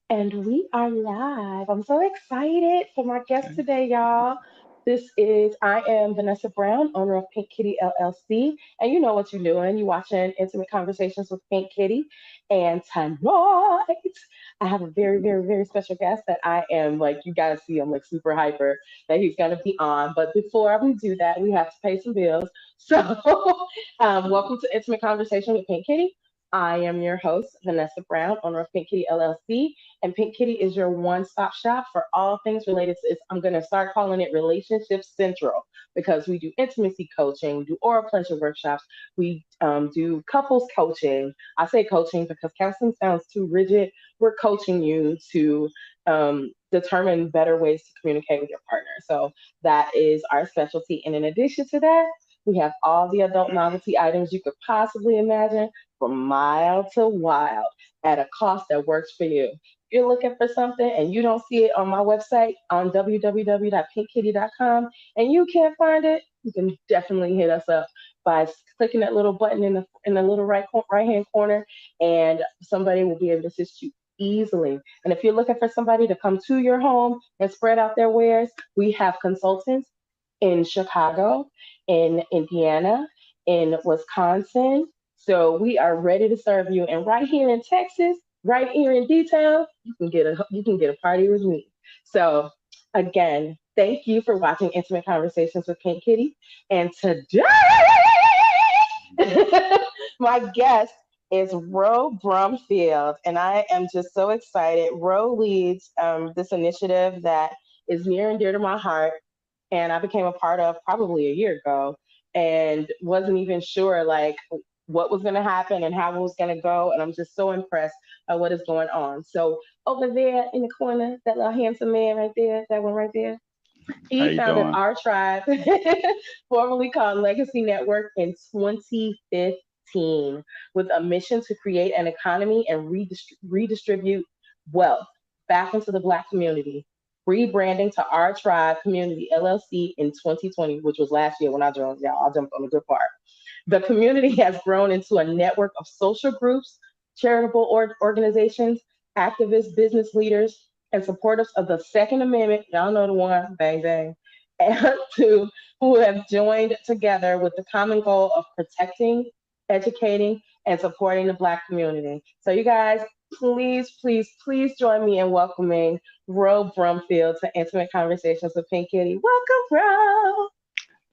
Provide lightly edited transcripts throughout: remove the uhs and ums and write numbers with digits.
And we are live. I'm so excited for my guest Okay. today, y'all. I am Vanessa Brown, owner of Pink Kittee LLC. And you know what you're doing. You're watching Intimate Conversations with Pink Kittee. And tonight, I have a very, very, very special guest that I am like, you got to see him like super hyper that he's going to be on. But before we do that, we have to pay some bills. So, welcome to Intimate Conversation with Pink Kittee. I am your host, Vanessa Brown, owner of Pink Kittee LLC. And Pink Kitty is your one stop shop for all things related to. I'm going to start calling it Relationship Central because we do intimacy coaching, we do oral pleasure workshops, we do couples coaching. I say coaching because counseling sounds too rigid. We're coaching you to determine better ways to communicate with your partner. So that is our specialty. And in addition to that, we have all the adult novelty items you could possibly imagine from mild to wild at a cost that works for you. You're looking for something and you don't see it on my website on www.pinkkitty.com and you can't find it, you can definitely hit us up by clicking that little button in the little right hand corner, and somebody will be able to assist you easily. And if you're looking for somebody to come to your home and spread out their wares, we have consultants in Chicago, in Indiana, in Wisconsin. So we are ready to serve you. And right here in Texas, right here in detail, you can get a party with me. So again, thank you for watching Intimate Conversations with Pink Kitty. And today, my guest is Ro Brumfield, and I am just so excited. Ro leads this initiative that is near and dear to my heart, and I became a part of probably a year ago, and wasn't even sure like what was going to happen and how it was going to go, and I'm just so impressed by what is going on. So over there in the corner, that little handsome man right there, that one right there, How he you founded doing? our tribe, formerly called Legacy Network, in 2015 with a mission to create an economy and redistribute wealth back into the Black community. Rebranding to Our Tribe Community LLC in 2020, which was last year when I joined y'all. I jumped on the good part. The community has grown into a network of social groups, charitable organizations, activists, business leaders, and supporters of the Second Amendment. Y'all know the one, bang, bang. And to who have joined together with the common goal of protecting, educating, and supporting the Black community. So, you guys, please, please, please join me in welcoming Ro Brumfield to Intimate Conversations with Pink Kitty. Welcome,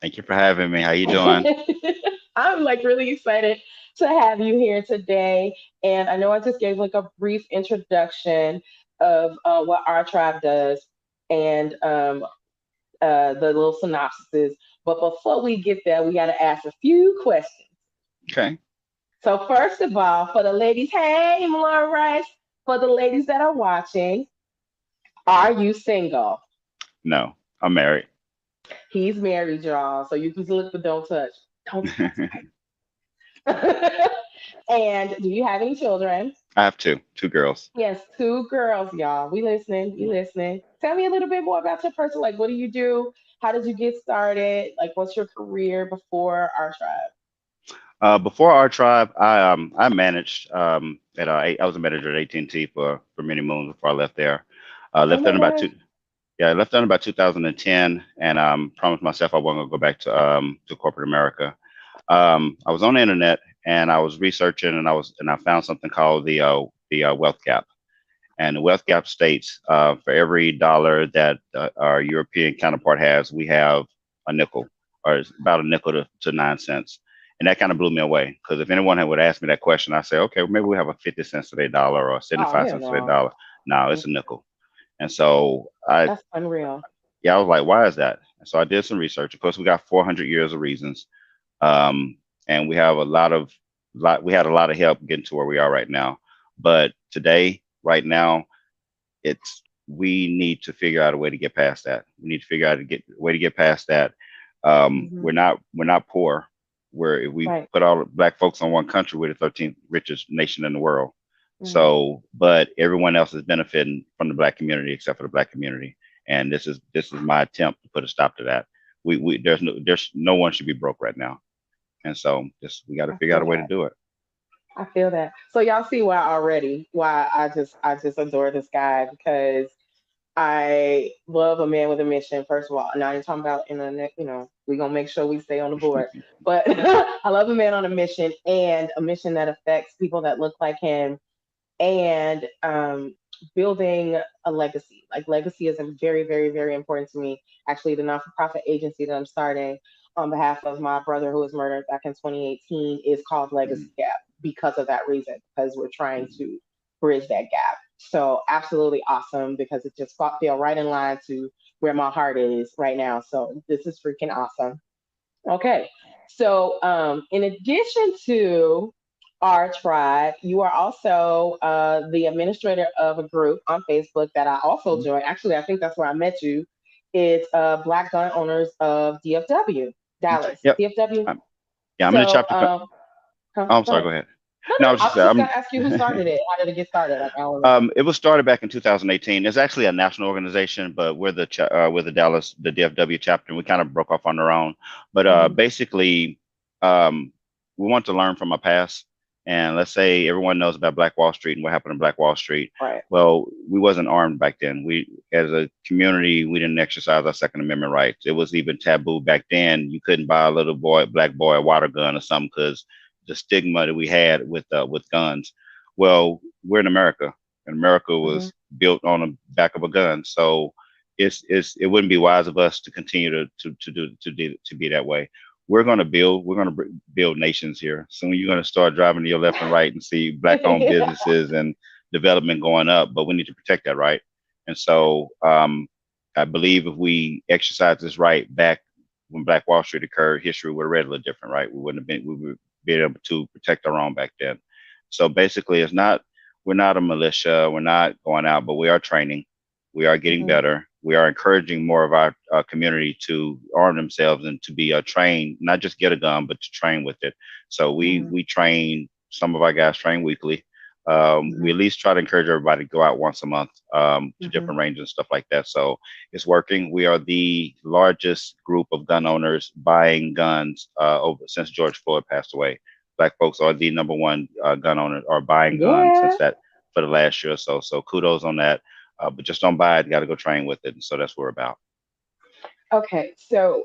Thank you for having me. How you doing? Ro. I'm like really excited to have you here today. And I know I just gave like a brief introduction of what our tribe does and the little synopsis. But before we get there, we got to ask a few questions. Okay. So, first of all, for the ladies, hey, Laura Rice, for the ladies that are watching, are you single? No, I'm married. He's married, y'all. So you can look but don't touch. Don't touch. I And do you have any children? have two girls. Yes, two girls, y'all. We listening. We listening. Tell me a little bit more about your person. Like, what do you do? How did you get started? Like, what's your career before our tribe? Before our tribe, I managed I was a manager at AT&T for many moons before I left there. Oh Left there my in about God. two Yeah, I left there in about 2010, and promised myself I wasn't gonna go back to corporate America. I was on the internet and I was researching, and I found something called the wealth gap. And the wealth gap states, for every dollar that our European counterpart has, we have a nickel, or it's about a nickel to 9 cents. And that kind of blew me away, because if anyone would ask me that question, I say, okay, well, maybe we have a 50 cents to their dollar or Oh 75 hell cents to their no. dollar. No, it's a nickel. And so That's unreal. yeah, I was like, why is that? And so I did some research. Of course, we got 400 years of reasons, um, and we have we had a lot of help getting to where we are right now. But today, right now, it's we need to figure out a way to get past that. We need to figure out a way to get past that. Hmm. We're not poor. Where if we Right. put all the black folks on one country, we're the 13th richest nation in the world. Right. So, but everyone else is benefiting from the black community except for the black community. And this is my attempt to put a stop to that. There's no one should be broke right now. And so just we got to I figure out feel a way to that. do it. I feel that. So y'all see why I just adore this guy because I love a man with a mission. First of all, and I ain't talking about in the we're gonna make sure we stay on the board. But I love a man on a mission and a mission that affects people that look like him and building a legacy. Like legacy is a very, very, very important to me. Actually, the non-for-profit agency that I'm starting on behalf of my brother who was murdered back in 2018 is called Legacy Mhm, Gap because of that reason, because we're trying mhm. to bridge that gap. So absolutely awesome because it just fell right in line to where my heart is right now. So this is freaking awesome. Okay. So, in addition to our tribe, you are also the administrator of a group on Facebook that I also Mhm. joined. Actually, I think that's where I met you. It's Black Gun Owners of DFW, Dallas, Yep. DFW. I'm, yeah, I'm in the So, chapter. huh, Oh, I'm go sorry. ahead. Go ahead. No, No, I no, was I just was just I'm. gonna ask you who started it. How did it get started? Like, I don't remember. It was started back in 2018. It's actually a national organization, but we're the Dallas, the DFW chapter. And we kind of broke off on our own. But Hmm. basically, um, we want to learn from our past. And let's say everyone knows about Black Wall Street and what happened in Black Wall Street. Right. Well, we wasn't armed back then. We, as a community, we didn't exercise our Second Amendment rights. It was even taboo back then. You couldn't buy a little boy, black boy, a water gun or something because the stigma that we had with guns. Well, we're in America, and America Hmm. was built on the back of a gun. So it wouldn't be wise of us to continue to be that way. We're going to build nations here. Soon you're going to start driving to your left and right and see black owned businesses and development going up, but we need to protect that right. And so I believe if we exercise this right back when Black Wall Street occurred, history would have read a little different, right? We would be able to protect our own back then. So basically, we're not a militia. We're not going out, but we are training. We are getting Hmm. better. We are encouraging more of our community to arm themselves and to be trained, not just get a gun, but to train with it. So Hmm. we train. Some of our guys train weekly. We Hmm. at least try to encourage everybody to go out once a month to Hmm. different ranges and stuff like that. So it's working. We are the largest group of gun owners buying guns over since George Floyd passed away. Black folks are the number one gun owners are buying guns Yeah. since that for the last year or so. So kudos on that. But just don't buy it. Got to go train with it. And so that's what we're about. Okay, so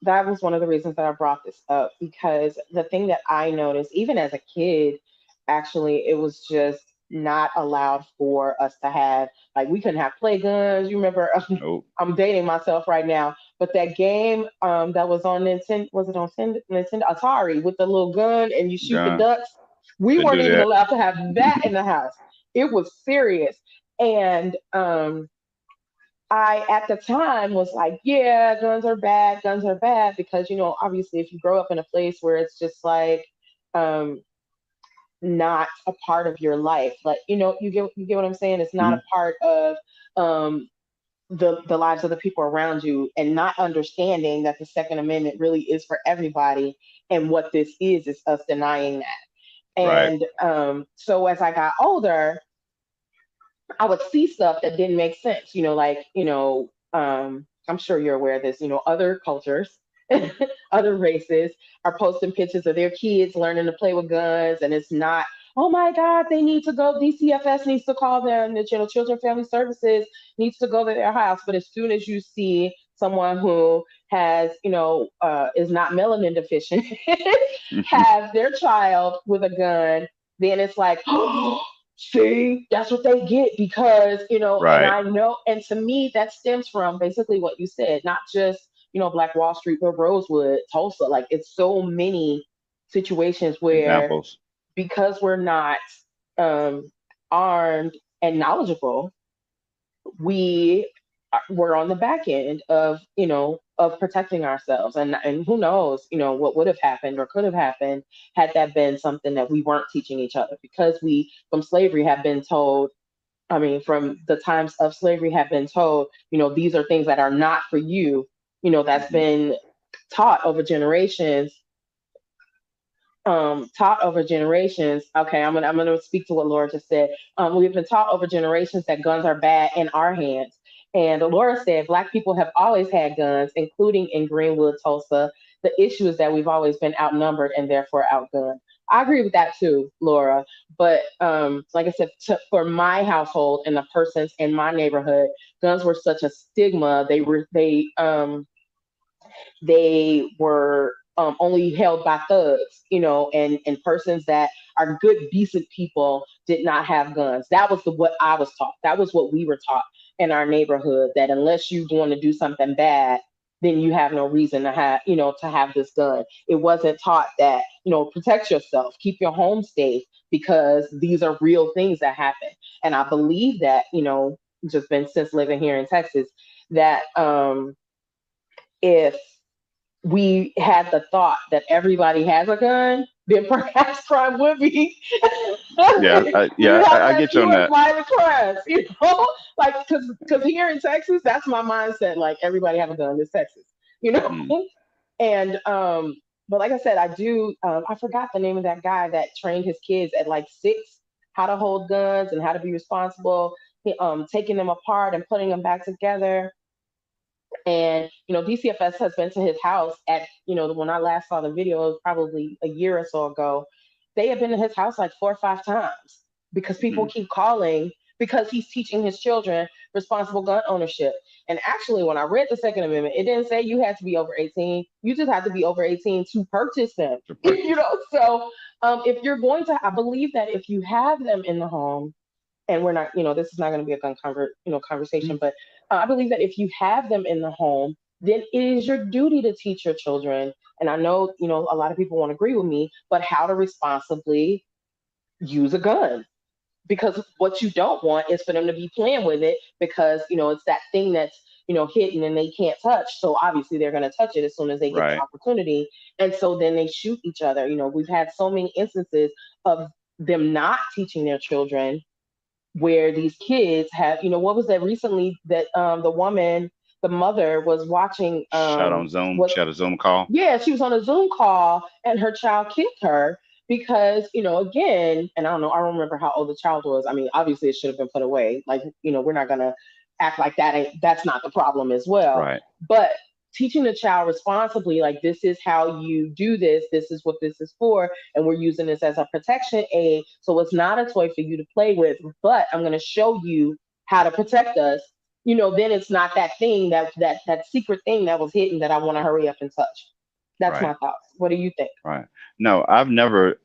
that was one of the reasons that I brought this up because the thing that I noticed, even as a kid, actually, it was just not allowed for us to have, like, we couldn't have play guns. You remember, Nope. I'm dating myself right now, but that game that was on Nintendo, was it on Nintendo Atari with the little gun and you shoot the Gun. ducks? We Couldn't weren't do even that. allowed to have that in the house. It was serious. And I at the time was like, yeah, guns are bad because obviously if you grow up in a place where it's just like um not a part of your life, like you get what I'm saying? It's not a Mhm. part of um the lives of the people around you and not understanding that the Second Amendment really is for everybody and what this is us denying that. Right. And so as I got older, I would see stuff that didn't make sense, like, I'm sure you're aware of this, other cultures, other races are posting pictures of their kids learning to play with guns, and it's not, oh my God, they need to go, DCFS needs to call them, the Children Family Services needs to go to their house. But as soon as you see someone who has, is not melanin deficient, have their child with a gun, then it's like, see, that's what they get because, and Right. I know, and to me, that stems from basically what you said, not just, Black Wall Street, but Rosewood, Tulsa. Like, it's so many situations where Examples. because we're not um, armed and knowledgeable, we're on the back end of of protecting ourselves, and who knows what would have happened or could have happened had that been something that we weren't teaching each other because we from slavery have been told. I mean, from the times of slavery have been told, these are things that are not for you. That's Hmm. been taught over generations, taught over generations. Okay, I'm gonna speak to what Laura just said. We've been taught over generations that guns are bad in our hands. And Laura said Black people have always had guns, including in Greenwood, Tulsa. The issue is that we've always been outnumbered and therefore outgunned. I agree with that too, Laura. But like I said, for my household and the persons in my neighborhood, guns were such a stigma. They were only held by thugs, and persons that are good, decent people did not have guns. That was what I was taught. That was what we were taught in our neighborhood. That unless you want to do something bad, then you have no reason to have this gun. It wasn't taught that protect yourself, keep your home safe because these are real things that happen. And I believe that just been since living here in Texas that if we had the thought that everybody has a gun, then perhaps crime would be Yeah, we would have I to have get you on fewer that. violent crimes, like because here in Texas, that's my mindset. Like everybody have a gun. It's Texas, you know. Mm. And but like I said, I do. I forgot the name of that guy that trained his kids at like 6 how to hold guns and how to be responsible. Taking them apart and putting them back together. And DCFS has been to his house at when I last saw the video, it was probably a year or so ago. They have been to his house like 4 or 5 times because people Hmm. keep calling because he's teaching his children responsible gun ownership. And actually, when I read the Second Amendment, it didn't say you had to be over 18. You just have to be over 18 to purchase them. To purchase. So if you're going to, I believe that if you have them in the home, and we're not, this is not going to be a conversation, Mm. but I believe that if you have them in the home, then it is your duty to teach your children. And I know, a lot of people won't agree with me, but how to responsibly use a gun. Because what you don't want is for them to be playing with it because, it's that thing that's, hidden and they can't touch. So obviously they're going to touch it as soon as they get the Right, opportunity. And so then they shoot each other. We've had so many instances of them not teaching their children where these kids have, what was that recently that the mother was watching shot on Zoom, was shot a Zoom call. yeah, she was on a Zoom call and her child kicked her because, again, and I don't know, I don't remember how old the child was. I mean, obviously it should have been put away. Like, we're not gonna act like that's not the problem as well. Right, But teaching the child responsibly, like this is how you do this is what this is for, and we're using this as a protection aid. So it's not a toy for you to play with, but I'm gonna show you how to protect us. Then it's not that thing that secret thing that was hidden that I want to hurry up and touch. That's right, my thoughts. What do you think? right. No, I've never.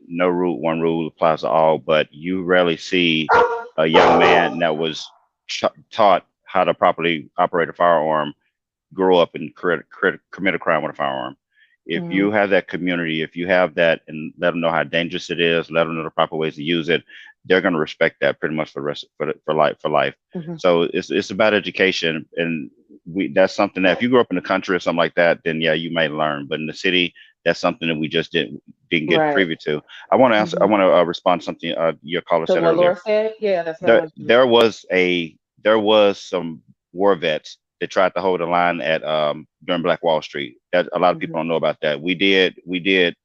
No rule, one rule applies to all, but you rarely see a young man that was taught how to properly operate a firearm grow up and commit a crime with a firearm. If Mm-hmm. you have that community, if you have that, and let them know how dangerous it is, let them know the proper ways to use it, they're going to respect that pretty much for the rest for life for life. Mm-hmm. So it's about education, and that's something that if you grew up in the country or something like that, then yeah, you may learn. But in the city, that's something that we just didn't get Right. privy to. I want to answer. I Mm-hmm. want to respond to something your caller So said what earlier. Laura said, yeah, that's what I there wanted to there respond. was a there was some war vets that tried to hold the line at during Black Wall Street. That a lot of Mm-hmm. people don't know about that. We did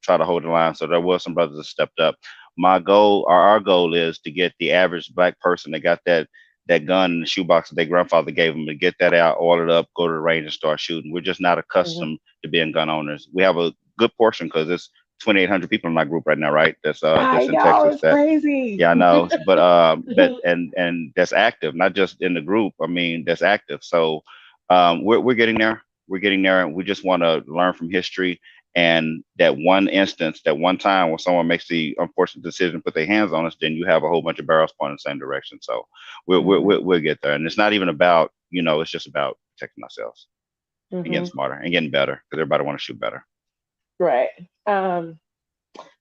try to hold the line, so there was some brothers that stepped up. My goal or our goal is to get the average black person that got that gun in the shoebox that their grandfather gave them to get that out, oil it up, go to the range and start shooting. We're just not Mm-hmm. accustomed to being gun owners. We have a good portion because it's 2,800 people in my group right now, right? I That's in know Texas. it's crazy. Yeah, I know, but and that's active, not just in the group. I mean, that's active. So we're getting there. We're getting there, and we just want to learn from history. And that one instance, that one time when someone makes the unfortunate decision, put their hands on us, then you have a whole bunch of barrels pointing in the same direction. So Mm-hmm. we'll get there. And it's not even about it's just about protecting ourselves and getting Mm-hmm. smarter and getting better because everybody want to shoot better. Right.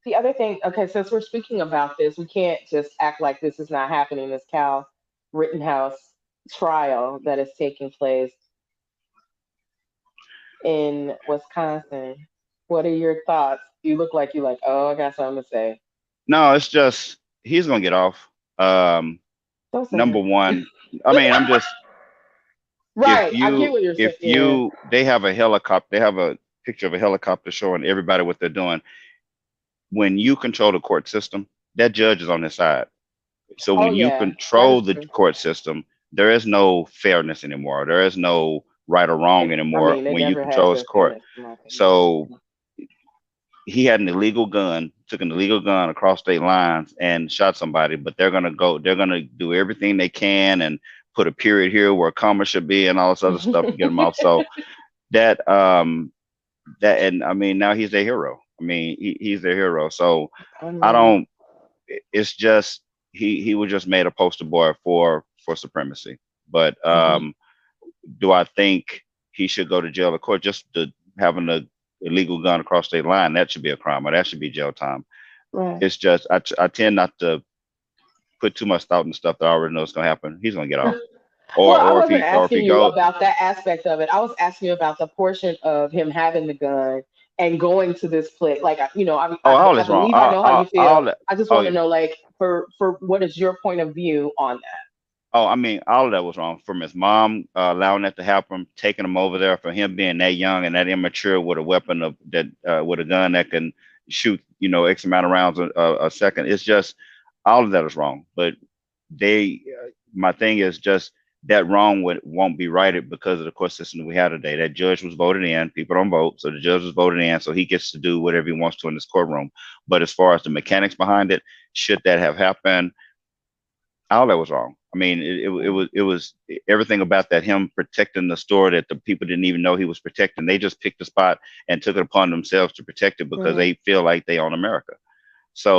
The other thing, okay, since we're speaking about this, we can't just act like this is not happening. This Cal Rittenhouse trial that is taking place in Wisconsin. What are your thoughts? You look like you like, oh, I got something to say. No, it's just he's gonna get off. Um, Don't say Number that. one, I mean, I'm just Right. I get what you're saying. if Yeah. you they have a helicopter, they have a picture of a helicopter showing everybody what they're doing. When you control the court system, that judge is on their side. So Oh when you yeah, that control is the true. court system, there is no fairness anymore. There is no right or wrong I anymore mean, it when you never has control this been court. fairness, in my opinion. So he had an illegal gun, took an illegal gun across state lines and shot somebody, but they're gonna do everything they can and put a period here where a comma should be and all this other stuff to get him off. So that and I mean now he's a hero. I mean he's their hero. So I I mean, don't. It's just he was just made a poster boy for supremacy. But mhm, do I think he should go to jail? Of course, just to having a illegal gun across state line, that should be a crime, or that should be jail time. right. It's just I tend not to put too much thought in stuff that I already know is going to happen. He's going to get off, Well, I or wasn't if he asking you go, about that aspect of it. I was asking you about the portion of him having the gun and going to this place. Like, oh, all I is wrong. believe I know how you feel. All that, I just oh want yeah. to know, like, for what is your point of view on Oh, I mean, all of that was wrong. From his mom allowing that to happen, taking him over there, for him being that young and that immature with a weapon of that with a gun that can shoot, X amount of rounds a second. It's just all of that is wrong. But my thing is just that wrong won't be righted because of the court system that we have today. That judge was voted in. People don't vote, so the judge was voted in, so he gets to do whatever he wants to in this courtroom. But as far as the mechanics behind it, should that have happened? All that was wrong. I mean, it was everything about that, him protecting the store that the people didn't even know he was protecting. They just picked a spot and took it upon themselves to protect it because that? they feel like they own America.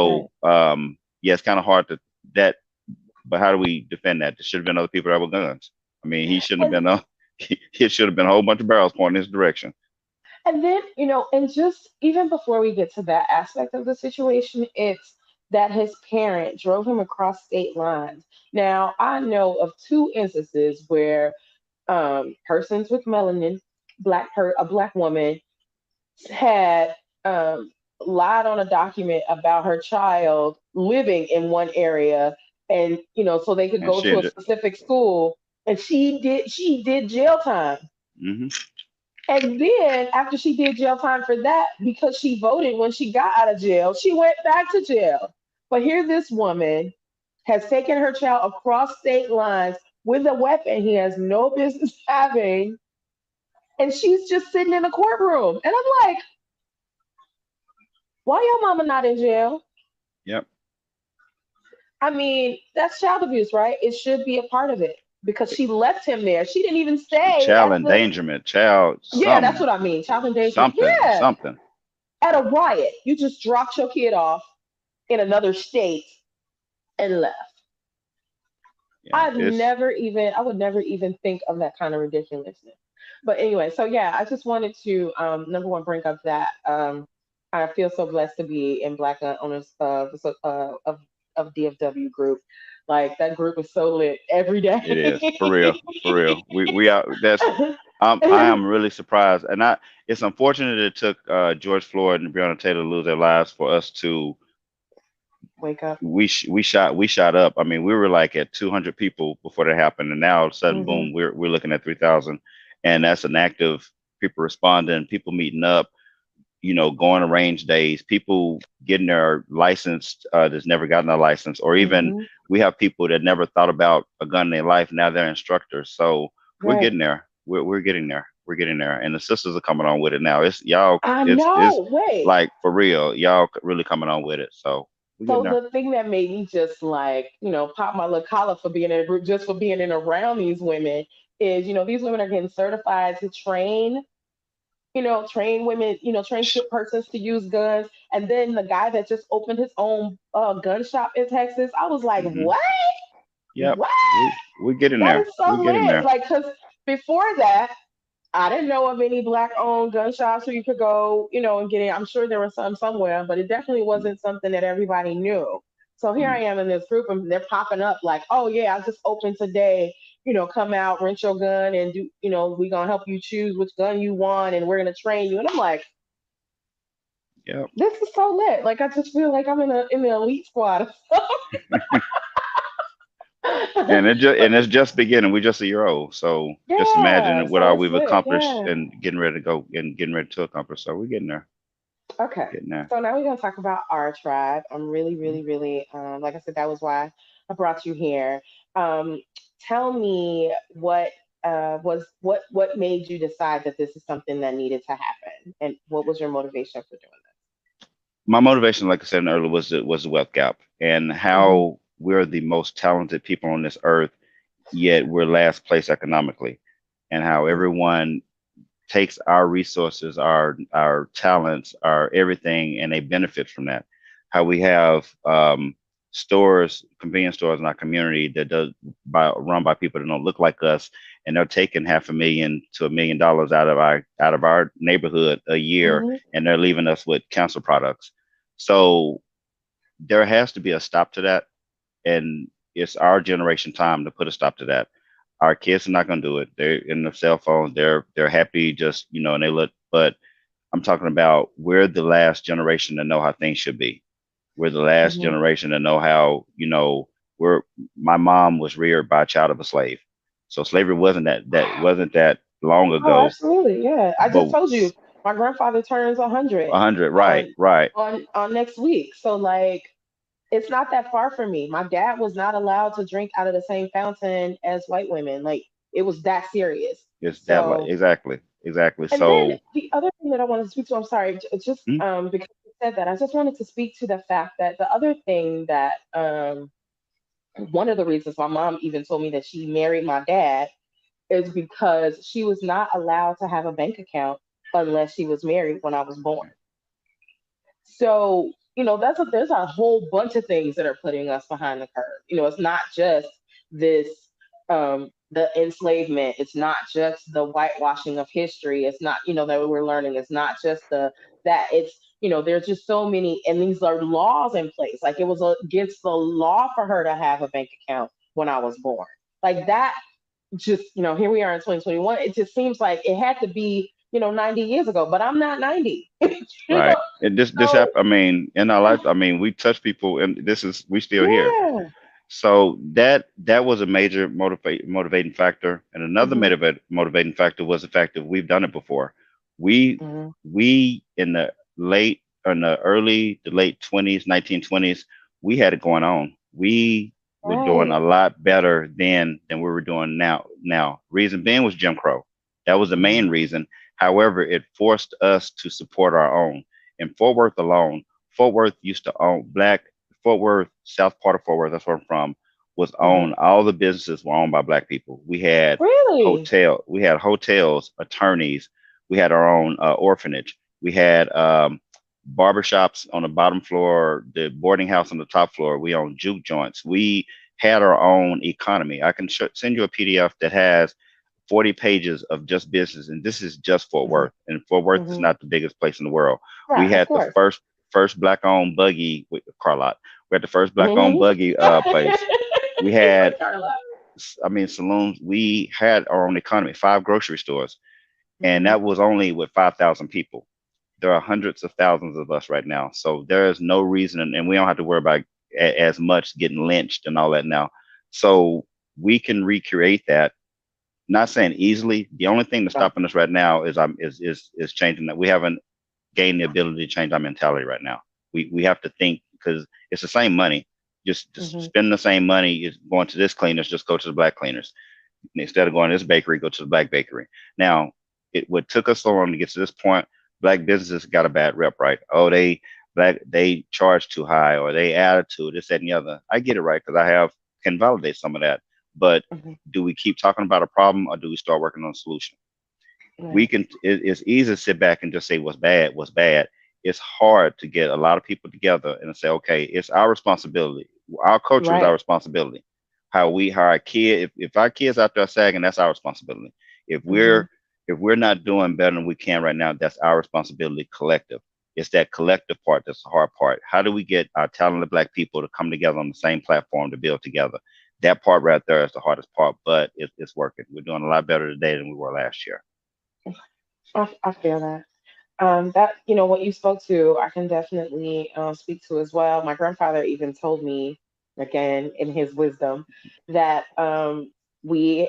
Right, So yeah, it's kind of hard to that. But how do we defend that? There should have been other people that were guns. I mean, he shouldn't have right. been. It should have been a whole bunch of barrels pointing in his direction. And then, and just even before we get to that aspect of the situation, it's that his parent drove him across state lines. Now, I know of two instances where persons with melanin, a black woman, had lied on a document about her child living in one area, and so they could And go she to a ended. specific school, and she did jail time. Hmm. And then after she did jail time for that, because she voted when she got out of jail, she went back to jail. But here this woman has taken her child across state lines with a weapon he has no business having, and she's just sitting in a courtroom. And I'm like, why your mama not in jail? Yep. I mean, that's child abuse, right? It should be a part of it because she left him there. She didn't even stay Child at the. endangerment. Child Yeah, that's something. what I mean. Child endangerment. Something. Yeah, Something. at a riot. You just dropped your kid off in another state and left. Yeah. It's I would never even think of that kind of ridiculousness. But anyway, so yeah, I just wanted to number one bring up that I feel so blessed to be in Black Gun Owners of DFW group. Like that group is so lit every It is for day. real, for real. We are. That's. I am really surprised, and It's unfortunate it took George Floyd and Breonna Taylor to lose their lives for us to. Wake up. We shot up. I mean, we were like at 200 people before that happened, and now all of a sudden, Hmm. boom, we're looking at 3,000, and that's an active people responding, people meeting up, going to range days, people getting their license that's never gotten a license, or even Hmm. we have people that never thought about a gun in their life. Now they're instructors. So we're Right. getting there. We're getting there. We're getting there. And the sisters are coming on with it now. It's y'all, I it's know. Wait. like for real. Y'all really coming on with it. So we're getting So there. the thing that made me just like, pop my little collar for being in a group, just for being in around these women is, these women are getting certified to train, train women, train persons to use guns. And then the guy that just opened his own gun shop in Texas, I was like, Hmm. what? Yep. What? We're getting That there. is We're so getting lit. there. Like, because before that, I didn't know of any black owned gun shops where you could go, and get it. I'm sure there were some somewhere, but it definitely wasn't something that everybody knew. So here I Mhm. am in this group and they're popping up like, oh yeah, I just opened today, come out, rent your gun and do, we're gonna help you choose which gun you want and we're gonna train you. And I'm like, Yep. this is so lit. Like I just feel like I'm in the elite squad. And But it's just beginning. We're just a year old, so just yeah, imagine what so all it's we've lit. accomplished Yeah. and getting ready to go and getting ready to accomplish. So we're getting there, Okay. getting there. So now we're gonna talk about our tribe. I'm really, really, really like I said, that was why I brought you here. Um, Tell me what made you decide that this is something that needed to happen, and what was your motivation for doing my motivation, like I said earlier, was the wealth gap and Hmm. how we're the most talented people on this earth, yet we're last place economically, and how everyone takes our resources, our talents, our everything, and they benefit from that. How we have stores, convenience stores in our community that does run by people that don't look like us, and they're taking half a million to $1 million out of our neighborhood a year, Hmm. and they're leaving us with cancer products. So there has to be a stop to that, and it's our generation time to put a stop to that. Our kids are not going to do it. They're in their cell phones. They're happy just and they look. But I'm talking about we're the last generation to know how things should be. We're the last Hmm. generation to know how we're. My mom was reared by a child of a slave, so slavery wasn't that long Oh, ago. absolutely. Yeah. I just But told you my grandfather turns 100 100, right, on right, next week. So like it's not that far from me. My dad was not allowed to drink out of the same fountain as white women. Like it was that serious. it's that So exactly, exactly. and then So the other thing that I wanted to speak to, I'm sorry, just mm, because you said that, I just wanted to speak to the fact that the other thing that one of the reasons my mom even told me that she married my dad is because she was not allowed to have a bank account unless she was married when I was born. So, there's a whole bunch of things that are putting us behind the curve. It's not just this the enslavement, it's not just the whitewashing of history, it's not, that we're learning, it's not just the that it's there's just so many, and these are laws in place. Like it was against the law for her to have a bank account when I was born. Like that just here we are in 2021. It just seems like it had to be 90 years ago, but I'm not 90. you right. know And this so happened. I mean, in our life, I mean, we touch people, and we still here. yeah. So that was a major motivating factor, and another Hmm. motivating factor was the fact that we've done it before. We Hmm. we in the early to late 20s, 1920s, we had it going on. We were doing Right. a lot better then than we were doing now. Reason being was Jim Crow. That was the Hmm. main reason. However, it forced us to support our own. In Fort Worth alone, Fort Worth used to own black Fort Worth, south part of Fort Worth, that's where I'm from, was Hmm. owned. All the businesses were owned by black people. Really. We had hotels, attorneys. We had our own orphanage. We had barbershops on the bottom floor, the boarding house on the top floor. We owned juke joints. We had our own economy. I can send you a PDF that has 40 pages of just business, and this is just Fort Hmm. Worth. And Fort Worth is Hmm. not the biggest place in the world. We Right, of had the course. first black owned buggy with car lot. We had the first black owned Hmm. buggy place. We had, Carla. I mean, saloons. We had our own economy, 5 grocery stores, and Hmm. that was only with 5,000 people. There are hundreds of thousands of us right now, so there is no reason, and we don't have to worry about as much getting lynched and all that now. So we can recreate that, not saying easily. The only thing that's Right. stopping us right now is changing that. We haven't gained the ability to change our mentality right now. We have to think because it's the same money. Just Hmm. spending the same money is going to this cleaners. Just go to the black cleaners instead of going to this bakery. Go to the black bakery. Now, what took us so long to get to this point. Black businesses got a bad rep, right? Oh, they charge too high, or they attitude this, that, and the other. I get it, right, because I have can validate some of that. But Hmm. do we keep talking about a problem, or do we start working on a solution? Right. It's easy to sit back and just say what's bad. It's hard to get a lot of people together and say, okay, it's our responsibility. Our culture is our Right. responsibility. How our if our kids out there sagging, that's our responsibility. If Hmm. we're not doing better than we can right now, that's our responsibility collective. It's that collective part that's the hard part. How do we get our talented black people to come together on the same platform to build together? That part right there is the hardest part, but it's working. We're doing a lot better today than we were last year. I feel that. That what you spoke to, I can definitely speak to as well. My grandfather even told me, again in his wisdom, that we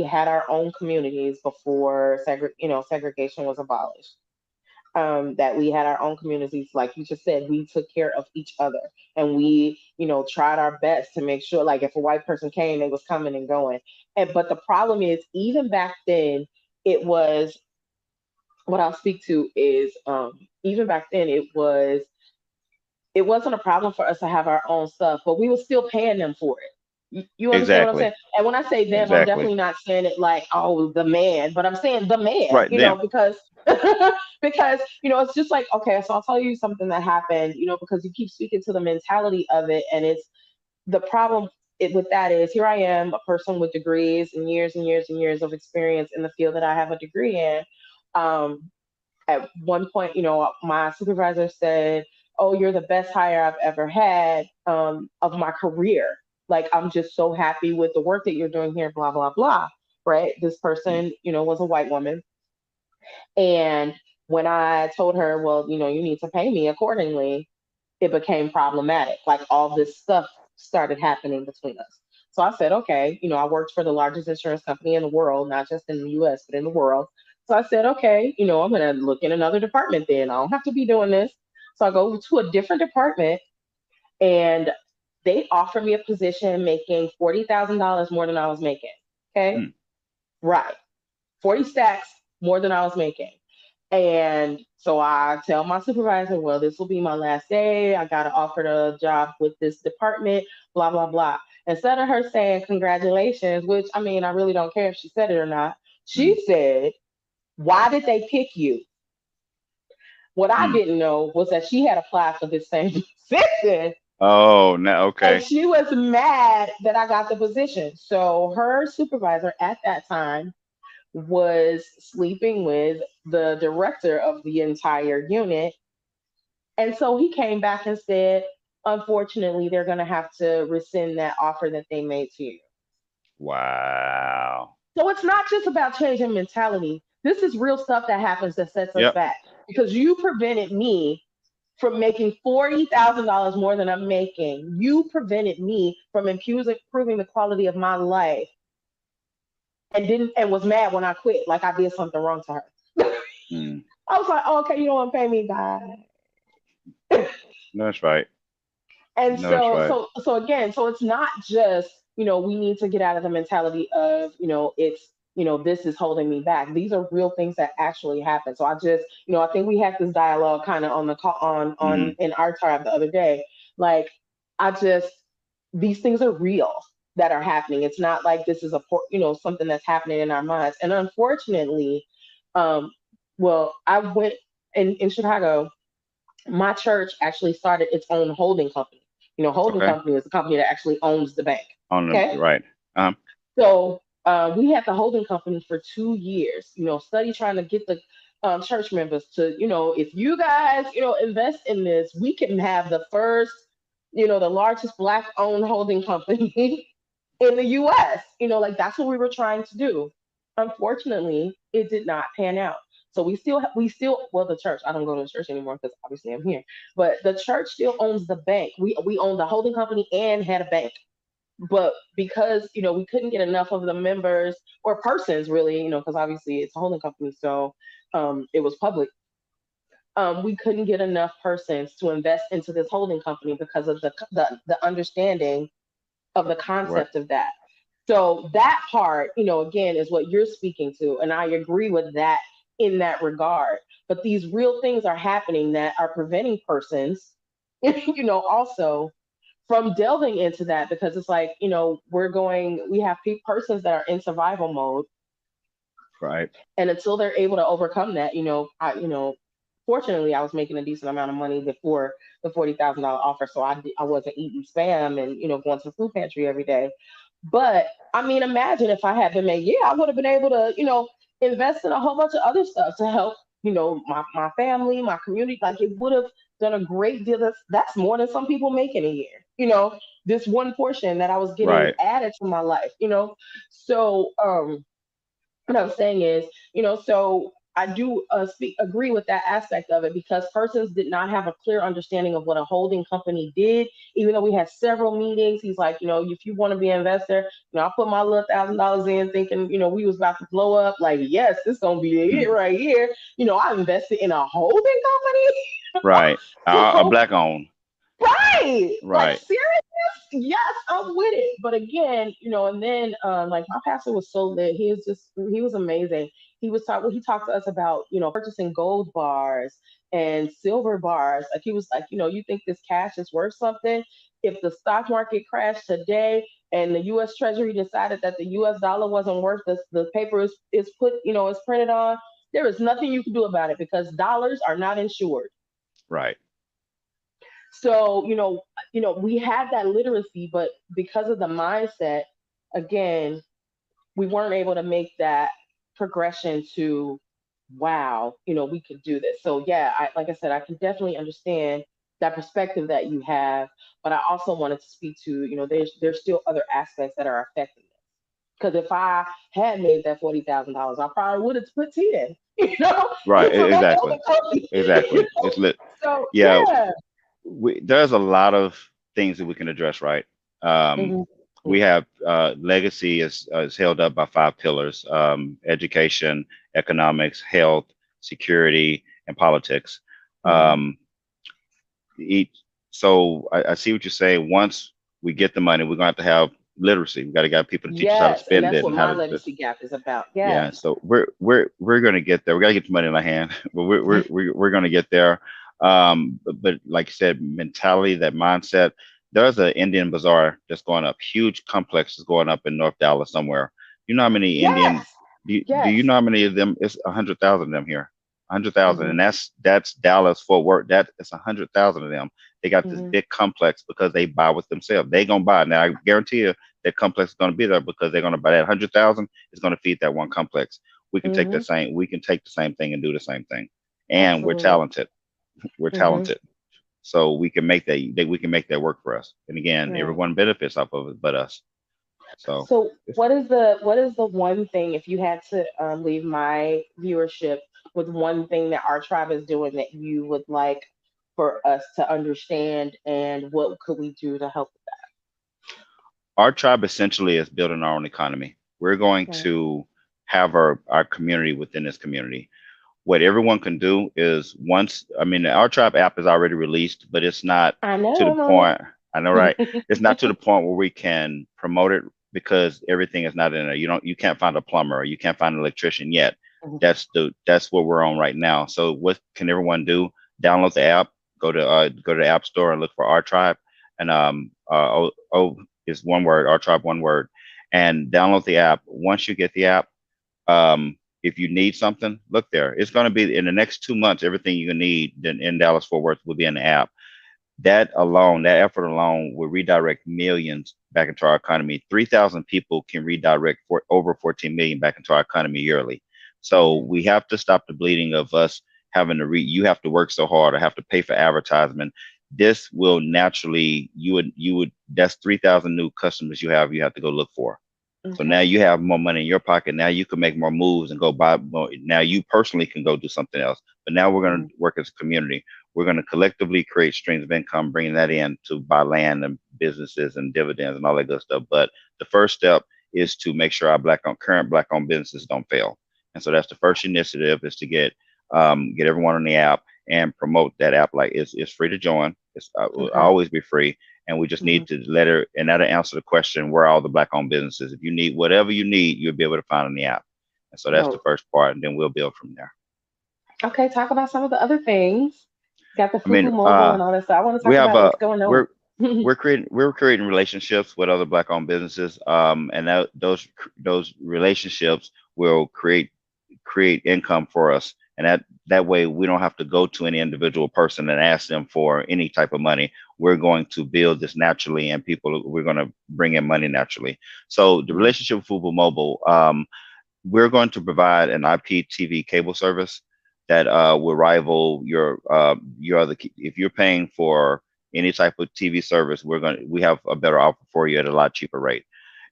had our own communities before segregation was abolished. That we had our own communities, like you just said, we took care of each other, and we tried our best to make sure, like if a white person came, they was coming and going. And but the problem is, even back then, it was what I'll speak to is even back then it was it wasn't a problem for us to have our own stuff, but we were still paying them for it. You understand what I'm saying? Exactly. And when I say them, I'm Exactly. definitely not saying it like, oh, the man, but I'm saying the man, Right. Them. because because it's just like, okay, so I'll tell you something that happened, because you keep speaking to the mentality of it, and it's the problem with that is, here I am, a person with degrees and years and years and years of experience in the field that I have a degree in. Um, at one point, my supervisor said, "Oh, you're the best hire I've ever had of my career. Like, I'm just so happy with the work that you're doing here, blah, blah, blah." Right? This person, was a white woman. And when I told her, well, you need to pay me accordingly, it became problematic. Like, all this stuff started happening between us. So I said, okay, I worked for the largest insurance company in the world, not just in the US, but in the world. So I said, okay, I'm going to look in another department then. I don't have to be doing this. So I go to a different department, and they offer me a position making $40,000 more than I was making. Okay. Mm. Right. 40 stacks more than I was making. And so I tell my supervisor, well, this will be my last day. I got offered a job with this department, blah, blah, blah. Instead of her saying congratulations, which, I mean, I really don't care if she said it or not, Mm. she said, why did they pick you? What I Mm. didn't know was that she had applied for this same position, Oh, no. and Okay. she was mad that I got the position. So her supervisor at that time was sleeping with the director of the entire unit. And so he came back and said, unfortunately, they're going to have to rescind that offer that they made to you. Wow. So it's not just about changing mentality. This is real stuff that happens that sets us Yep. back, because you prevented me from making $40,000 more than I'm making. You prevented me from improving the quality of my life, and was mad when I quit, like I did something wrong to her. Mm. I was like, oh, okay, you don't want to pay me, guys. That's right. And No, that's right. so again, so it's not just, we need to get out of the mentality of, it's, this is holding me back. These are real things that actually happen. So I just, I think we had this dialogue kind of on the call on Mm. in our time the other day. Like, I just, these things are real that are happening. It's not like this is something that's happening in our minds. And unfortunately, um, well, I went in Chicago. My church actually started its own holding company. Holding Okay. company is the company that actually owns the bank. On the Okay. right. Um. So we had the holding company for 2 years, study trying to get the church members to, if you guys, invest in this, we can have the first, the largest black owned holding company in the US. Like, that's what we were trying to do. Unfortunately, it did not pan out. So we still, well, the church, I don't go to the church anymore because obviously I'm here, but the church still owns the bank. We own the holding company and had a bank. But because, we couldn't get enough of the members or persons, really, because obviously it's a holding company, so it was public. We couldn't get enough persons to invest into this holding company because of the understanding of the Right. concept of that. So that part, again, is what you're speaking to. And I agree with that in that regard. But these real things are happening that are preventing persons, also from delving into that, because it's like, we have persons that are in survival mode. Right. And until they're able to overcome that, fortunately, I was making a decent amount of money before the $40,000 offer. So I wasn't eating spam and, going to the food pantry every day. But I mean, imagine if I had been made, yeah, I would have been able to, invest in a whole bunch of other stuff to help, my family, my community. Like, it would have done a great deal. That's more than some people make in a year, this one portion that I was getting Right. added to my life. So, what I'm saying is, so I do agree with that aspect of it, because persons did not have a clear understanding of what a holding company did. Even though we had several meetings, he's like, if you want to be an investor, I put my little $1,000 in, thinking, we was about to blow up. Like, yes, this gonna be it Mm. right here. I invested in a holding Right. company. A So black owned. right, like, Right. serious, yes, I'm with it. But again, and then like, my pastor was so lit. He was amazing. he talked to us about, purchasing gold bars and silver bars. Like he was like, you think this cash is worth something? If the stock market crashed today and the US Treasury decided that the US dollar wasn't worth the paper is put, is printed on, there is nothing you can do about it because dollars are not insured. Right. So, we had that literacy, but because of the mindset, again, we weren't able to make that progression to, wow, we could do this. So yeah, like I said, I can definitely understand that perspective that you have, but I also wanted to speak to, there's still other aspects that are affecting this. Because if I had made that $40,000, I probably would have put 10, Right. into my Exactly. own company. Exactly. It's lit. So Yeah. yeah. There's a lot of things that we can address, right? Um, Mhm. we have legacy is held up by five pillars: education, economics, health, security, and politics. Mhm. Um, each, so I see what you're saying. Once we get the money, we're gonna have to have literacy. We got to get people to teach us how to Yes, and spend that's it what and how my to. legacy gap is about. Yeah, Yes. so we're gonna get there. We gotta get the money in our hand, but we're gonna get there. But like you said, mentality, that mindset. There's an Indian bazaar that's going up. Huge complex is going up in North Dallas somewhere. You know how many Indian? Yes. Do you Yes. know how many of them? It's 100,000 of them here. 100,000, Mhm. and that's Dallas Fort Worth. That it's 100,000 of them. They got this Mhm. big complex because they buy with themselves. They gonna buy. Now I guarantee you that complex is gonna be there because they're gonna buy that 100,000 is going to feed that one complex. Mhm. We can take the same thing and do the same thing. And we're Absolutely. talented. We're Mhm. talented. So we can make we can make that work for us. And again, Right. everyone benefits off of it but us. So So, it's, what is the one thing, if you had to leave my viewership with one thing that our tribe is doing that you would like for us to understand, and what could we do to help with our tribe essentially is building our own economy. We're going that? to have our community within this community. What everyone can do is once, I mean, our tribe app is already released, but it's not I to the know. point, I know, right? It's not to the point where we can promote it because everything is not in there. You can't find a plumber or you can't find an electrician yet. That's what we're on right now. So what can everyone do? Download the app, go to the app store and look for our tribe. And is one word, our tribe, one word, and download the app. Once you get the app, if you need something, look there. It's going to be in the next 2 months. Everything you need in Dallas Fort Worth will be in the app. That alone, that effort alone, will redirect millions back into our economy. 3,000 people can redirect for over 14 million back into our economy yearly. So Yes. we have to stop the bleeding of us having to read. You have to work so hard or have to pay for advertisement. This will naturally, that's 3,000 new customers you have to go look for. So now Okay. you have more money in your pocket. Now you can make more moves and go buy more. Now you personally can go do something else. But now we're going Mhm. to work as a community. We're going to collectively create streams of income, bringing that in to buy land and businesses and dividends and all that good stuff. But the first step is to make sure our current black owned businesses don't fail. And so that's the first initiative is to get everyone on the app and promote that app. Like it's free to join. Will Okay. always be free, and we just Mhm. need to let her, and that'll answer the question: where are all the black-owned businesses? If you need whatever you need, you'll be able to find in the app. And so that's the No. first part, and then we'll build from there. Okay. Talk about some of the other things. Got the I mean, Fubu Mobile and all that stuff. I want to we talk have about what's going on. we're we're creating relationships with other black-owned businesses, and those relationships will create income for us, and that way we don't have to go to any individual person and ask them for any type of money. We're going to build this naturally, and we're going to bring in money naturally. So the Mhm. relationship with Fubo Mobile, we're going to provide an IPTV cable service that will rival your other. If you're paying for any type of TV service, we have a better offer for you at a lot cheaper rate.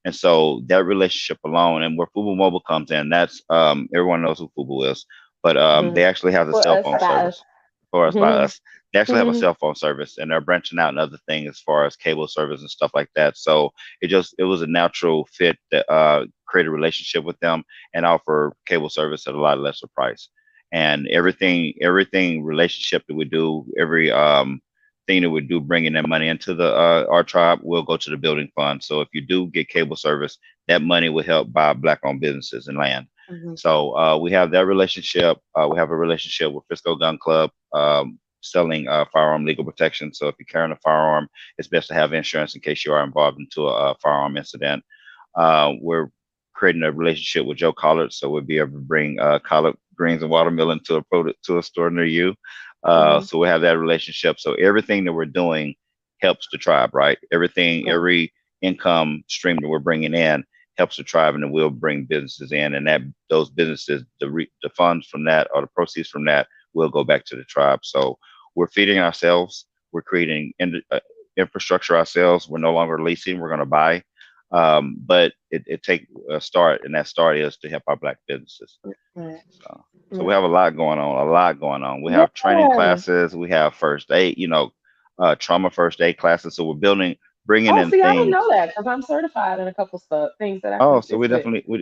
And so that relationship alone, and where Fubo Mobile comes in, that's everyone knows who Fubo is, but Mhm. they actually have the For cell us, phone by us. service for us by Mhm. us. They actually have a Mhm. cell phone service, and they're branching out in other things as far as cable service and stuff like that. So it was a natural fit that create a relationship with them and offer cable service at a lot lesser price. And everything relationship that we do, every thing that we do bringing that money into the our tribe will go to the building fund. So if you do get cable service, that money will help buy black owned businesses and land. Mhm. So we have that relationship. We have a relationship with Frisco Gun Club, selling firearm legal protection. So if you're carrying a firearm, it's best to have insurance in case you are involved into a firearm incident. We're creating a relationship with Joe Collard, so we'll be able to bring collard greens and watermelon to to a store near you. Mhm. So we have that relationship. So everything that we're doing helps the tribe, right? Everything, Right. every income stream that we're bringing in helps the tribe, and it will bring businesses in, and that those businesses, the funds from that or the proceeds from that will go back to the tribe. So we're feeding ourselves. We're creating infrastructure ourselves. We're no longer leasing. We're going to buy. But it take a start, and that start is to help our black businesses. Right. So we Right. have a lot going on. A lot going on. We have training Yeah. classes. We have first aid. Trauma first aid classes. So we're building, bringing Oh, in see, I didn't know things. that because I'm certified in a couple stuff, things that I can Oh, so assist with.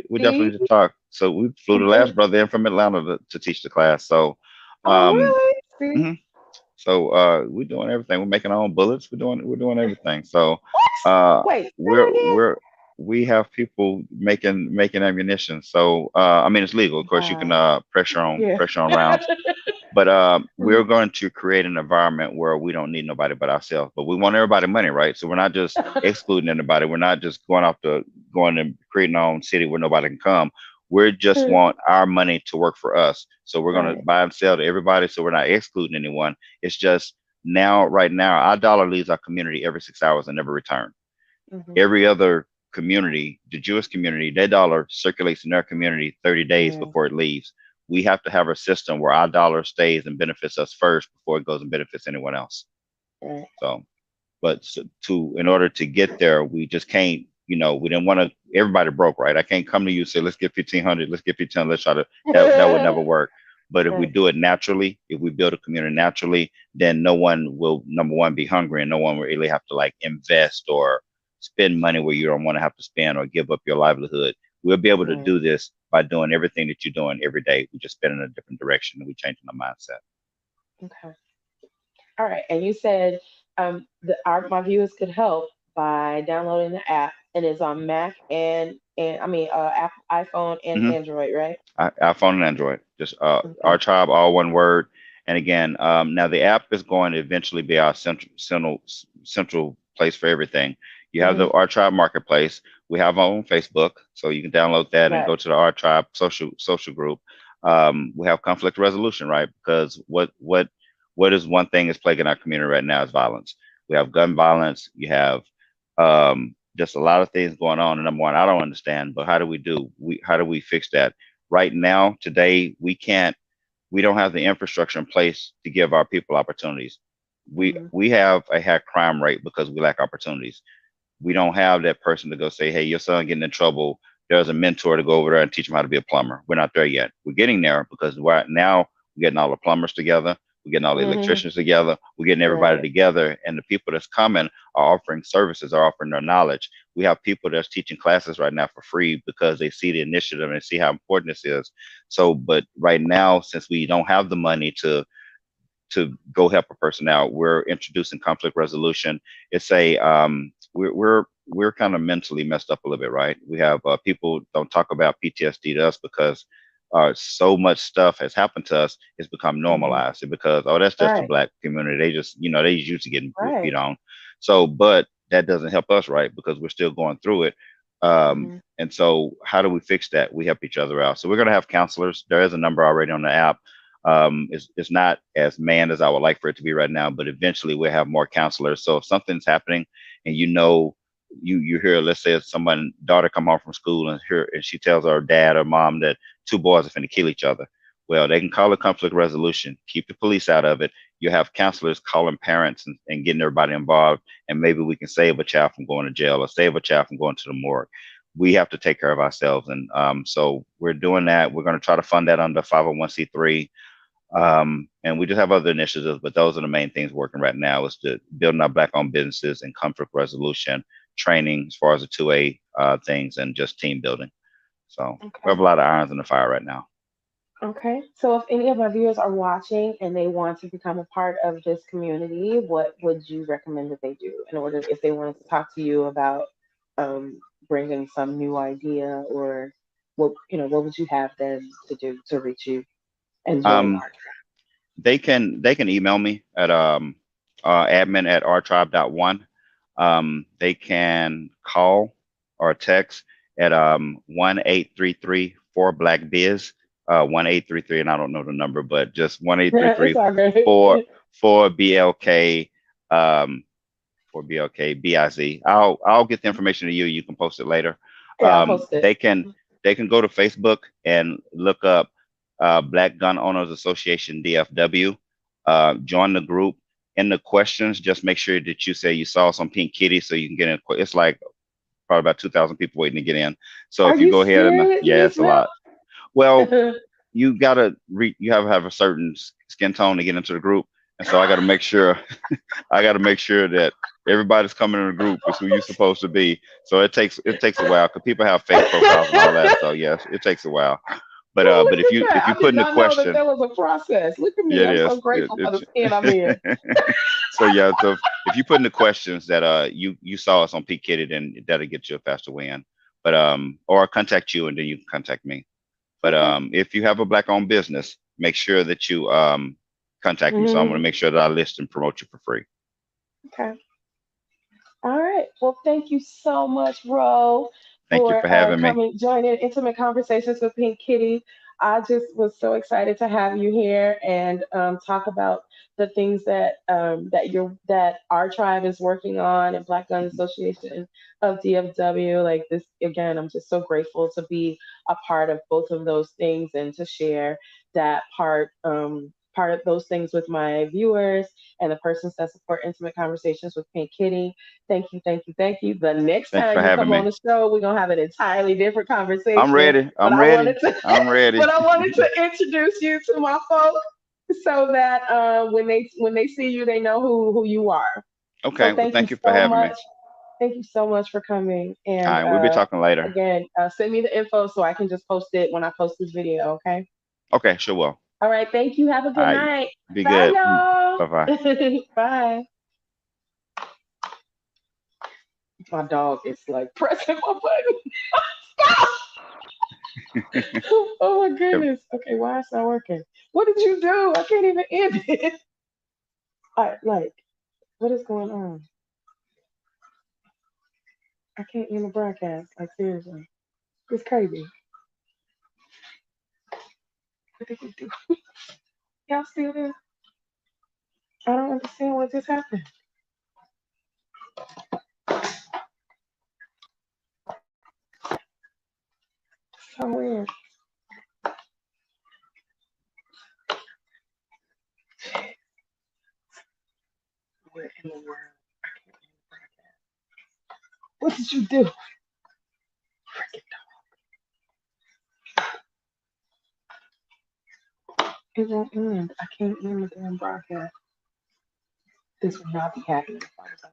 we definitely See? need to talk. So we flew the last brother in from Atlanta to teach the class. So, Oh, um, really? See? mhm. So we're doing everything. We're making our own bullets. We're doing everything. So What? uh, Wait, say that we're again. we're we have people making ammunition. So I mean, it's legal. Of course, you can Wow. Yeah. pressure on rounds. But we're going to create an environment where we don't need nobody but ourselves. But we want everybody money, right? So we're not just excluding anybody. We're not just going and creating our own city where nobody can come. We just want our money to work for us. So we're going to Right. buy and sell to everybody. So we're not excluding anyone. It's just now, right now, our dollar leaves our community every 6 hours and never return. Hmm. Every other community, the Jewish community, their dollar circulates in their community 30 days Yeah. before it leaves. We have to have a system where our dollar stays and benefits us first before it goes and benefits anyone else. Right. So, but in order to get there, we just can't. We didn't want to. Everybody broke, right? I can't come to you and say, "Let's get 1,500. Let's get 1,500. Let's try to." That would never work. But if we Right. do it naturally, if we build a community naturally, then no one will, number one, be hungry, and no one will really have to like invest or spend money where you don't want to have to spend or give up your livelihood. We'll be able to Right. do this by doing everything that you're doing every day. We just spin in a different direction, and we changing the mindset. Okay. All right. And you said my viewers could help by downloading the app, and it's on Mac and I mean iPhone and Hmm. Android, right? iPhone and Android. Just our Okay. tribe, all one word. And again, now the app is going to eventually be our central place for everything. You have the Hmm. our tribe marketplace. We have our own Facebook, so you can download that and Right. go to the our tribe social group. We have conflict resolution, right? Because what is one thing that's plaguing our community right now is violence. We have gun violence. You have just a lot of things going on. And number one, I don't understand, but how do we fix that? Right now, today, we don't have the infrastructure in place to give our people opportunities. we Hmm. we have a high crime rate because we lack opportunities. We don't have that person to go say, hey, your son getting in trouble. There's a mentor to go over there and teach him how to be a plumber. We're not there yet. We're getting there because right now we're getting all the plumbers together. We're getting all the Hmm. electricians together. We're getting everybody Right. together. And the people that's coming are offering services, are offering their knowledge. We have people that's teaching classes right now for free because they see the initiative and see how important this is. So, but right now, since we don't have the money to go help a person out, we're introducing conflict resolution. It's a we're kind of mentally messed up a little bit, right? We have people don't talk about PTSD to us because so much stuff has happened to us. It's become Hmm. normalized. Because oh, that's just the Right. black community. They just they used to getting Right. beat on. So, but that doesn't help us, right? Because we're still going through it. Hmm. And so, how do we fix that? We help each other out. So, we're going to have counselors. There is a number already on the app. It's not as manned as I would like for it to be right now, but eventually we'll have more counselors. So if something's happening and you hear, let's say someone daughter come home from school and she tells her dad or mom that two boys are finna kill each other. Well, they can call a conflict resolution, keep the police out of it. You have counselors calling parents and getting everybody involved, and maybe we can save a child from going to jail or save a child from going to the morgue. We have to take care of ourselves, and so we're doing that. We're going to try to fund that under 501c3. And we just have other initiatives, but those are the main things working right now is to building our black-owned businesses and conflict resolution, training as far as the 2A things, and just team building. So we have Okay. a lot of irons in the fire right now. Okay. So if any of my viewers are watching and they want to become a part of this community, what would you recommend that they do in order if they wanted to talk to you about um, bringing some new idea or what would you have them to do to reach you and join Um, our they can email me at admin at rtribe.one. They can call or text at 1-833 4 black biz 1833, and I don't know the number, but just one eight three tribe? It's three all good. four four BLK um for BLK BIZ. I'll get the information to you. You can post it later. Yeah, I'll post it. They can go to Facebook and look up Black Gun Owners Association DFW. Join the group. In the questions, just make sure that you say you saw some Pink Kitty so you can get in. It's like probably about 2,000 people waiting to get in. So Are if you you go ahead and serious, yeah, Miss it's a lot. Well, Mel? you have a certain skin tone to get into the group, and so I got to make sure that everybody's coming in the group is who you're supposed to be. So it takes a while because people have fake profiles and all that. So yes, it takes a while. But Well, look but if at you that. if you I put did in the not know that question, there was a process. Look at yeah, me. it I'm so is. grateful for the skin I'm in. So yeah, so if you put in the questions that you saw us on Peak Kitty, then that'll get you a faster win. But or contact you and then you can contact me. But Okay. if you have a black owned business, make sure that you contact me. So I'm going to Hmm. make sure that I list and promote you for free. Okay. All right. Well, thank you so much, Ro, Thank you for for having me. coming, joining Intimate Conversations with Pink Kitty. I just was so excited to have you here and talk about the things that our tribe is working on and Black Gun Association of DFW. Like this again, I'm just so grateful to be a part of both of those things and to share that part of those things with my viewers and the persons that support Intimate Conversations with Pink Kitty. Thank you, thank you, thank you. The next Thank you for time you having come on me. the show, we're gonna have an entirely different I'm conversation. ready. But I'm I ready. wanted to, I'm ready. but I wanted to introduce you to my folks so that when they see you, they know who you are. So Okay. Well, thank you thank you for so having much. me. Thank you so much for coming. All And right. We'll be talking later. again, send me the info so I can just post it when I post this video. Okay. Okay. Sure will. All right. Thank you. Have a All good right. night. Be Bye, good. y'all. Bye bye. Bye. My dog is like pressing my button. Oh my goodness. Okay, why is that working? What did you do? I can't even end it. Like, what is going on? I can't end the broadcast. Like, seriously. It's crazy. What did we do? Y'all still there? I don't understand what just happened. So weird. What in the world? I can't end the broadcast. What did you do? Freaking it won't end. I can't end the damn broadcast. This will not be happening if I was on